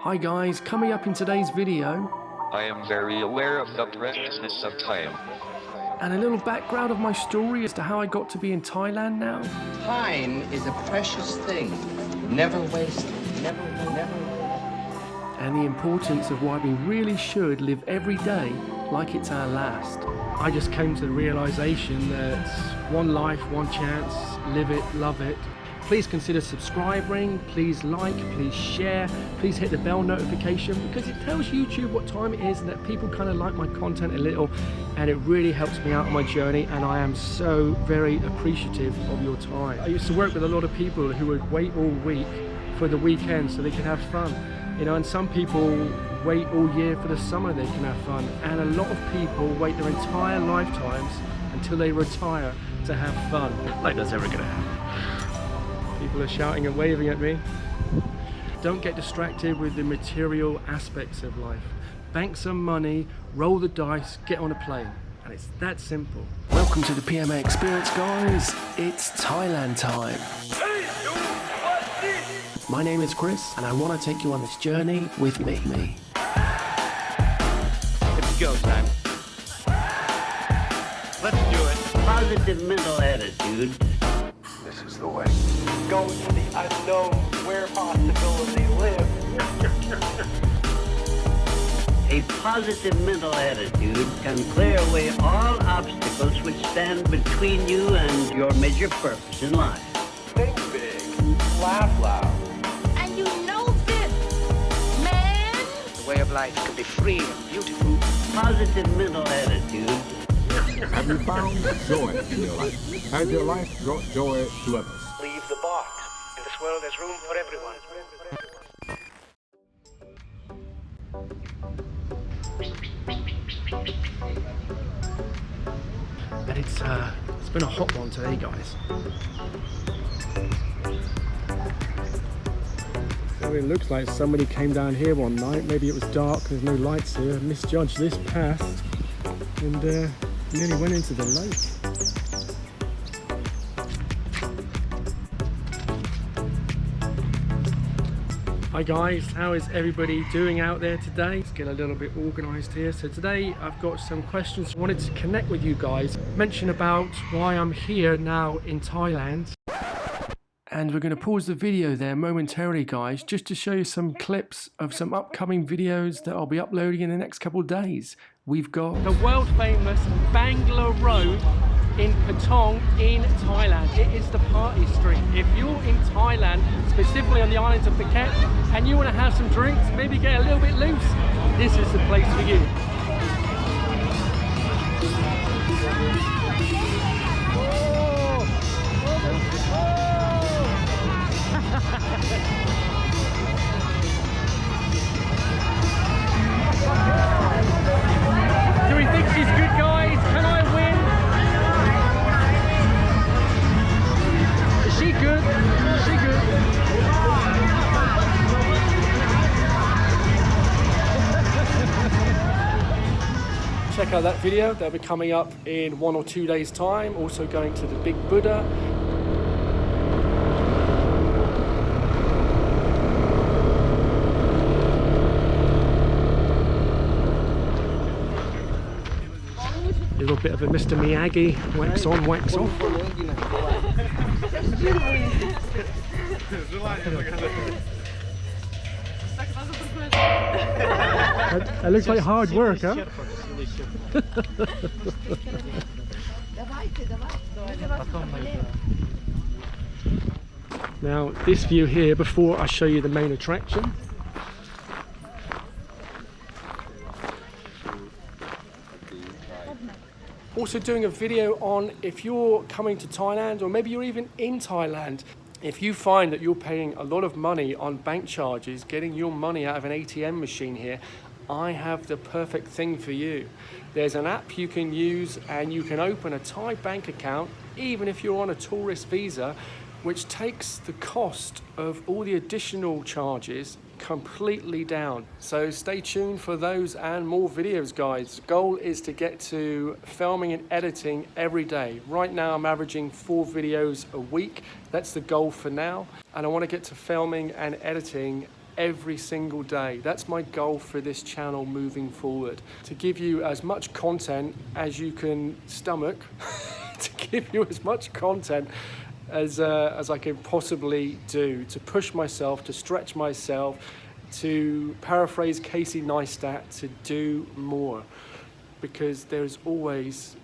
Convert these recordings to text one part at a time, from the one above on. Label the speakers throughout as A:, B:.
A: Hi guys, coming up in today's video,
B: I am very aware of the preciousness of time.
A: and a little background of my story as to how I got to be in Thailand now.
C: Time is a precious thing, never wasted, never.
A: And the importance of why we really should live every day like it's our last. I just came to the realization that one life, one chance, live it, love it. Please consider subscribing, please like, please share, please hit the bell notification because it tells YouTube what time it is and that people kind of like my content a little, and it really helps me out on my journey, and I am so very appreciative of your time. I used to work with a lot of people who would wait all week for the weekend so they could have fun. You know, and some people wait all year for the summer they can have fun, and a lot of people wait their entire lifetimes until they retire to have fun. Like that's ever gonna happen. People are shouting and waving at me. Don't get distracted with the material aspects of life. Bank some money, roll the dice, get on a plane. And it's that simple. Welcome to the PMA experience, guys. It's Thailand time. My name is Chris, and I want to take you on this journey with me.
D: It's go time. Let's do it.
E: Positive mental attitude.
D: This is the way. Go into the unknown where possibility lives.
E: A positive mental attitude can clear away all obstacles which stand between you and your major purpose in life.
D: Think big. Laugh loud.
F: And you know this, man.
G: The way of life can be free and beautiful.
E: Positive mental attitude.
H: Have you found joy in your life? Has your life brought joy to others?
G: Leave the box. In this world, there's room for everyone.
A: And it's been a hot one today, guys. So it looks like somebody came down here one night. Maybe it was dark, there's no lights here, misjudged this path, and nearly went into the lake. Hi guys, how is everybody doing out there today? Let's get a little bit organized here. So today I've got some questions. I wanted to connect with you guys, mention about why I'm here now in Thailand. And we're going to pause the video there momentarily, guys, just to show you some clips of some upcoming videos that I'll be uploading in the next couple of days. We've got the world famous Bangla Road in Patong in Thailand. It is the party street. If you're in Thailand, specifically on the islands of Phuket, and you want to have some drinks, maybe get a little bit loose, this is the place for you. Do we think she's good, guys? Can I win? Is she good? Is she good? Check out that video. That'll be coming up in 1 or 2 days' time. Also going to the Big Buddha. A little bit of a Mr. Miyagi, wax on, wax off. That looks like hard work, huh? Now, this view here, before I show you the main attraction. Also doing a video on if you're coming to Thailand, or maybe you're even in Thailand, if you find that you're paying a lot of money on bank charges, getting your money out of an ATM machine here, I have the perfect thing for you. There's an app you can use and you can open a Thai bank account, even if you're on a tourist visa, which takes the cost of all the additional charges completely down. So stay tuned for those and more videos, guys. The goal is to get to filming and editing every day. Right now I'm averaging 4 videos a week. That's the goal for now. And I want to get to filming and editing every single day. That's my goal for this channel moving forward, to give you as much content as you can stomach, to give you as much content as I can possibly do, to push myself, to stretch myself, to paraphrase Casey Neistat, to do more, because there's always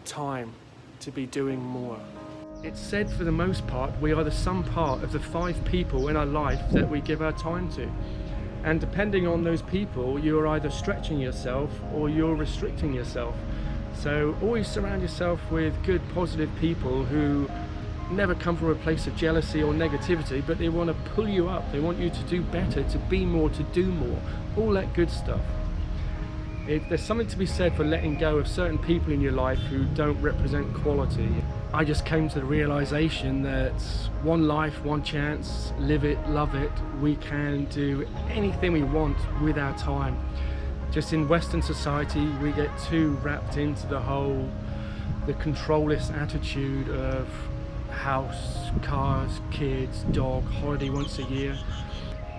A: time to be doing more. It's said for the most part, we are the sum part of the 5 people in our life that we give our time to. And depending on those people, you're either stretching yourself or you're restricting yourself. So always surround yourself with good, positive people who never come from a place of jealousy or negativity, but they want to pull you up. They want you to do better, to be more, to do more, all that good stuff. There's something to be said for letting go of certain people in your life who don't represent quality. I just came to the realization that one life, one chance, live it, love it. We can do anything we want with our time. Just in Western society, we get too wrapped into the controlless attitude of house, cars, kids, dog, holiday once a year.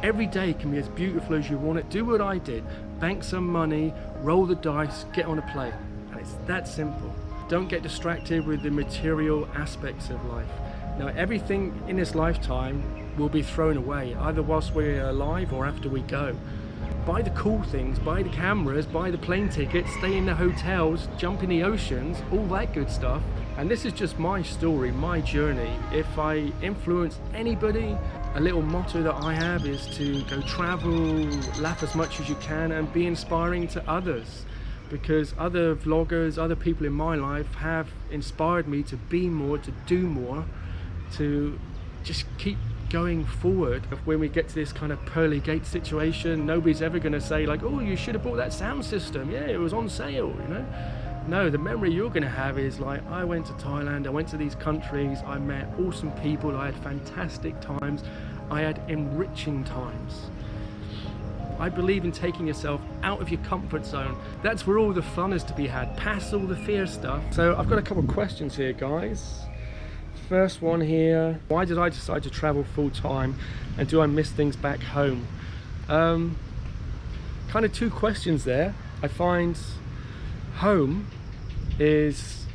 A: Every day can be as beautiful as you want it. Do what I did. Bank some money, roll the dice, get on a plane. And it's that simple. Don't get distracted with the material aspects of life. Now, everything in this lifetime will be thrown away, either whilst we're alive or after we go. Buy the cool things, buy the cameras, buy the plane tickets, stay in the hotels, jump in the oceans, all that good stuff. And this is just my story, my journey. If I influence anybody, a little motto that I have is to go travel, laugh as much as you can, and be inspiring to others. Because other vloggers, other people in my life have inspired me to be more, to do more, to just keep going forward. When we get to this kind of pearly gate situation, nobody's ever going to say like, oh, you should have bought that sound system, yeah, it was on sale, you know. No, the memory you're going to have is like, I went to Thailand, I went to these countries, I met awesome people, I had fantastic times, I had enriching times. I believe in taking yourself out of your comfort zone. That's where all the fun is to be had, past all the fear stuff. So I've got a couple of questions here, guys. First one here, why did I decide to travel full time, and do I miss things back home? Kind of 2 questions there. I find home is,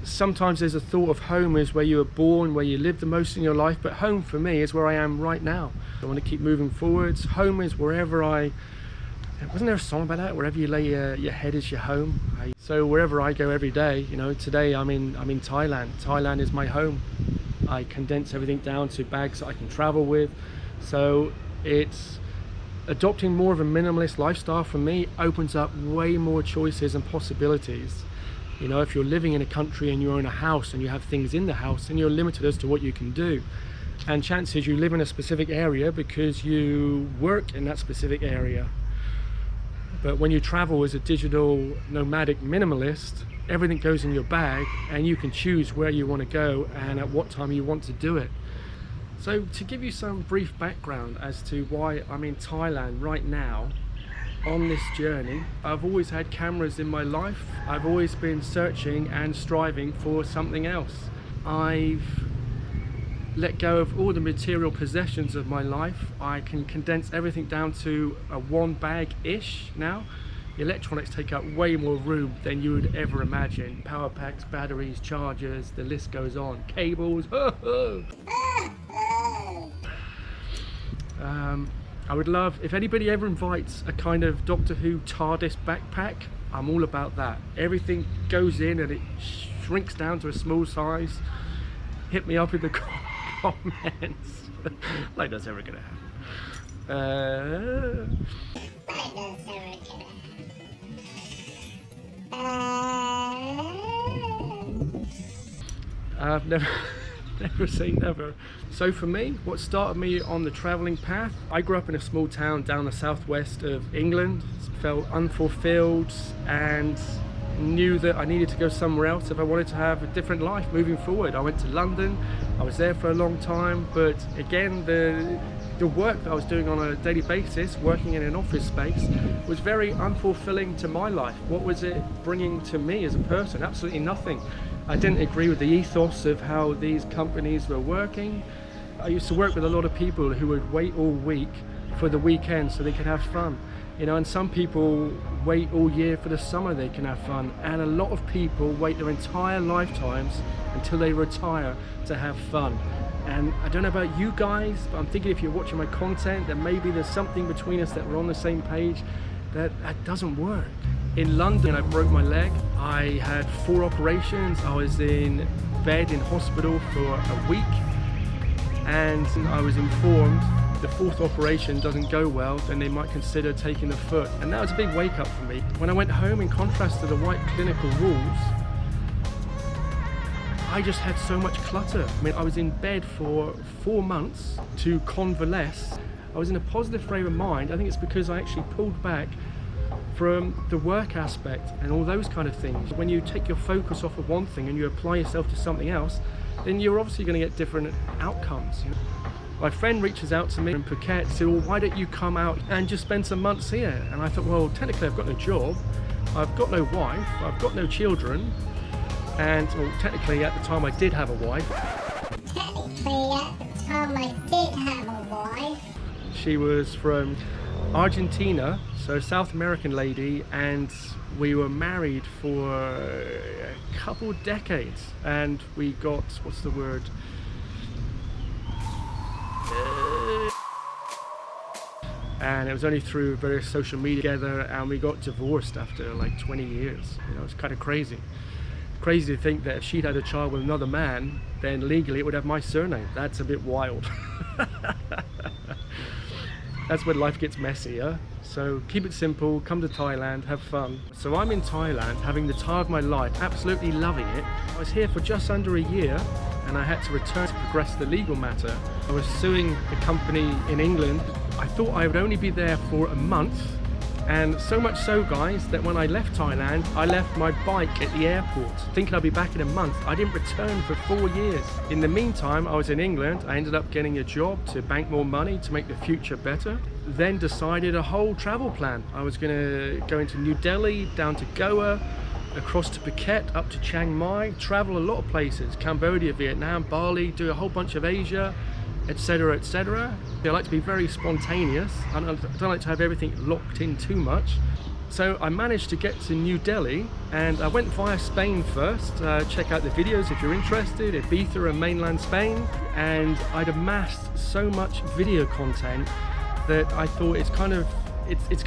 A: sometimes there's a thought of home is where you were born, where you lived the most in your life, but home for me is where I am right now. I want to keep moving forwards. Home is wherever wasn't there a song about that? Wherever you lay your head is your home. So wherever I go every day, you know, today I'm in Thailand. Thailand is my home. I condense everything down to bags that I can travel with. So it's adopting more of a minimalist lifestyle for me opens up way more choices and possibilities. You know, if you're living in a country and you own a house and you have things in the house, then you're limited as to what you can do. And chances you live in a specific area because you work in that specific area. But when you travel as a digital nomadic minimalist, everything goes in your bag and you can choose where you want to go and at what time you want to do it. So to give you some brief background as to why I'm in Thailand right now on this journey, I've always had cameras in my life. I've always been searching and striving for something else. I've let go of all the material possessions of my life. I can condense everything down to a 1 bag-ish now. Electronics take up way more room than you would ever imagine. Power packs, batteries, chargers, the list goes on. Cables. I would love, if anybody ever invites a kind of Doctor Who TARDIS backpack, I'm all about that. Everything goes in and it shrinks down to a small size. Hit me up in the comments. Like that's ever gonna happen. I've never say never. So for me, what started me on the traveling path, I grew up in a small town down the southwest of England, felt unfulfilled and knew that I needed to go somewhere else if I wanted to have a different life moving forward. I went to London, I was there for a long time, but again, the work that I was doing on a daily basis, working in an office space, was very unfulfilling to my life. What was it bringing to me as a person? Absolutely nothing. I didn't agree with the ethos of how these companies were working. I used to work with a lot of people who would wait all week for the weekend so they could have fun. You know, and some people wait all year for the summer they can have fun, and a lot of people wait their entire lifetimes until they retire to have fun. And I don't know about you guys, but I'm thinking if you're watching my content, that maybe there's something between us that we're on the same page, that doesn't work. In London, I broke my leg. I had 4 operations. I was in bed in hospital for a week, and I was informed the 4th operation doesn't go well, then they might consider taking the foot. And that was a big wake up for me. When I went home, in contrast to the white clinical walls, I just had so much clutter. I mean, I was in bed for 4 months to convalesce. I was in a positive frame of mind. I think it's because I actually pulled back from the work aspect and all those kind of things. When you take your focus off of one thing and you apply yourself to something else, then you're obviously going to get different outcomes. You know? My friend reaches out to me in Phuket, said, well, why don't you come out and just spend some months here? And I thought, well, technically I've got no job, I've got no wife, I've got no children, and well, technically at the time I did have a wife. She was from Argentina, so a South American lady, and we were married for a couple decades, and we got, what's the word? And it was only through various social media together, and we got divorced after like 20 years. You know, it's kind of crazy. Crazy to think that if she'd had a child with another man, then legally it would have my surname. That's a bit wild. That's when life gets messier. So keep it simple, come to Thailand, have fun. So I'm in Thailand, having the time of my life, absolutely loving it. I was here for just under a year, and I had to return to progress the legal matter. I was suing the company in England. I thought I would only be there for a month, and so much so, guys, that when I left Thailand, I left my bike at the airport, thinking I'd be back in a month. I didn't return for 4 years. In the meantime, I was in England. I ended up getting a job to bank more money to make the future better. Then decided a whole travel plan. I was gonna go into New Delhi, down to Goa, across to Phuket, up to Chiang Mai, travel a lot of places, Cambodia, Vietnam, Bali, do a whole bunch of Asia, etc, etc. I like to be very spontaneous. I don't like to have everything locked in too much. So I managed to get to New Delhi, and I went via Spain first. Check out the videos if you're interested, Ibiza and mainland Spain. And I'd amassed so much video content that I thought it's going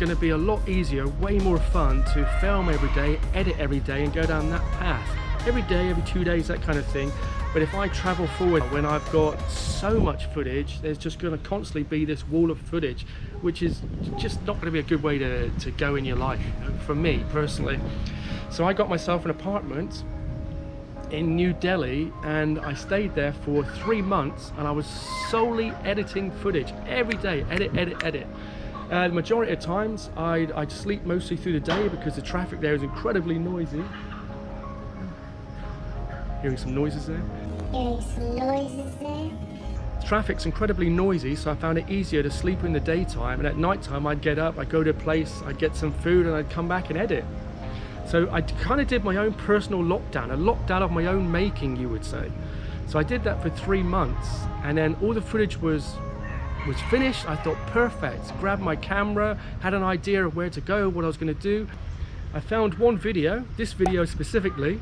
A: to be a lot easier, way more fun to film every day, edit every day, and go down that path. Every day, every 2 days, that kind of thing. But if I travel forward, when I've got so much footage, there's just going to constantly be this wall of footage, which is just not going to be a good way to go in your life, for me personally. So I got myself an apartment in New Delhi, and I stayed there for 3 months, and I was solely editing footage every day, edit. The majority of times I'd sleep mostly through the day because the traffic there is incredibly noisy. Hearing some noises there? Traffic's incredibly noisy, so I found it easier to sleep in the daytime, and at night time I'd get up, I'd go to a place, I'd get some food, and I'd come back and edit. So I kind of did my own personal lockdown, a lockdown of my own making, you would say. So I did that for 3 months, and then all the footage was finished. I thought, perfect. Grabbed my camera, had an idea of where to go, what I was going to do. I found one video, this video specifically,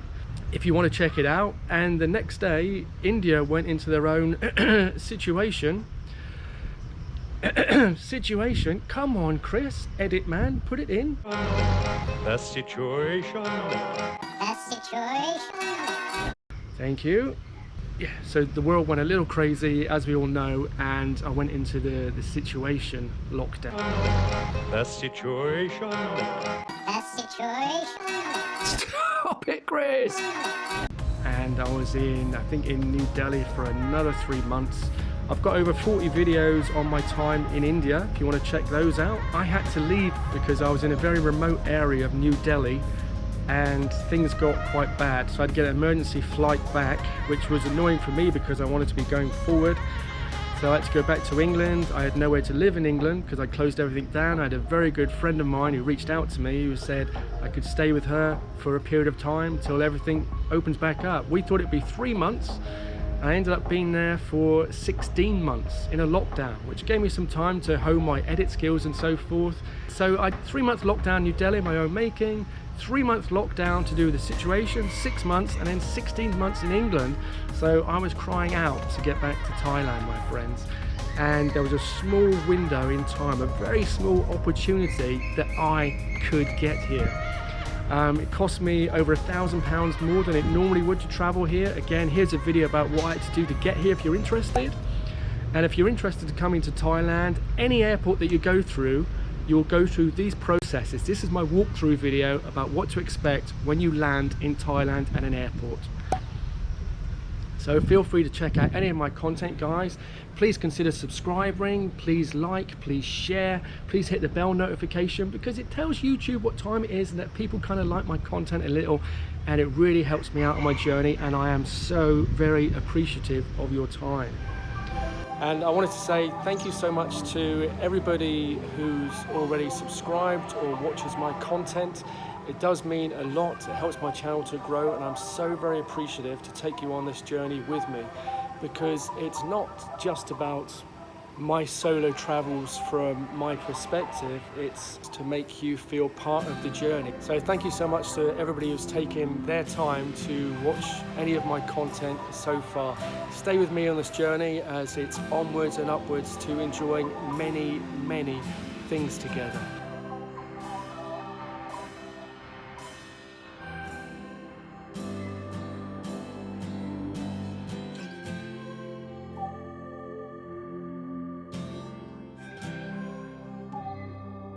A: if you want to check it out. And the next day, India went into their own situation. Come on, Chris, edit man, put it in.
I: The situation.
A: Thank you. Yeah, so the world went a little crazy, as we all know, and I went into the situation lockdown.
I: The situation.
A: Stop it, Chris! And I was I think in New Delhi for another 3 months. I've got over 40 videos on my time in India, if you want to check those out. I had to leave because I was in a very remote area of New Delhi, and things got quite bad, so I had to get an emergency flight back, which was annoying for me because I wanted to be going forward. So I had to go back to England. I had nowhere to live in England because I closed everything down. I had a very good friend of mine who reached out to me, who said I could stay with her for a period of time till everything opens back up. We thought it'd be 3 months, I ended up being there for 16 months in a lockdown, which gave me some time to hone my edit skills and so forth. So I 3-month lockdown New Delhi, my own making, 3-month lockdown to do with the situation, 6 months, and then 16 months in England. So I was crying out to get back to Thailand, my friends. And there was a small window in time, a very small opportunity that I could get here. It cost me over £1,000 more than it normally would to travel here. Again, here's a video about what I had to do to get here if you're interested. And if you're interested to come into Thailand, any airport that you go through, you'll go through these processes. This is my walkthrough video about what to expect when you land in Thailand at an airport. So feel free to check out any of my content, guys. Please consider subscribing, please like, please share, please hit the bell notification, because it tells YouTube what time it is and that people kind of like my content a little, and it really helps me out on my journey, and I am so very appreciative of your time. And I wanted to say thank you so much to everybody who's already subscribed or watches my content. It does mean a lot. It helps my channel to grow, and I'm so very appreciative to take you on this journey with me, because it's not just about my solo travels from my perspective, it's to make you feel part of the journey. So thank you so much to everybody who's taken their time to watch any of my content so far. Stay with me on this journey as it's onwards and upwards to enjoying many, many things together.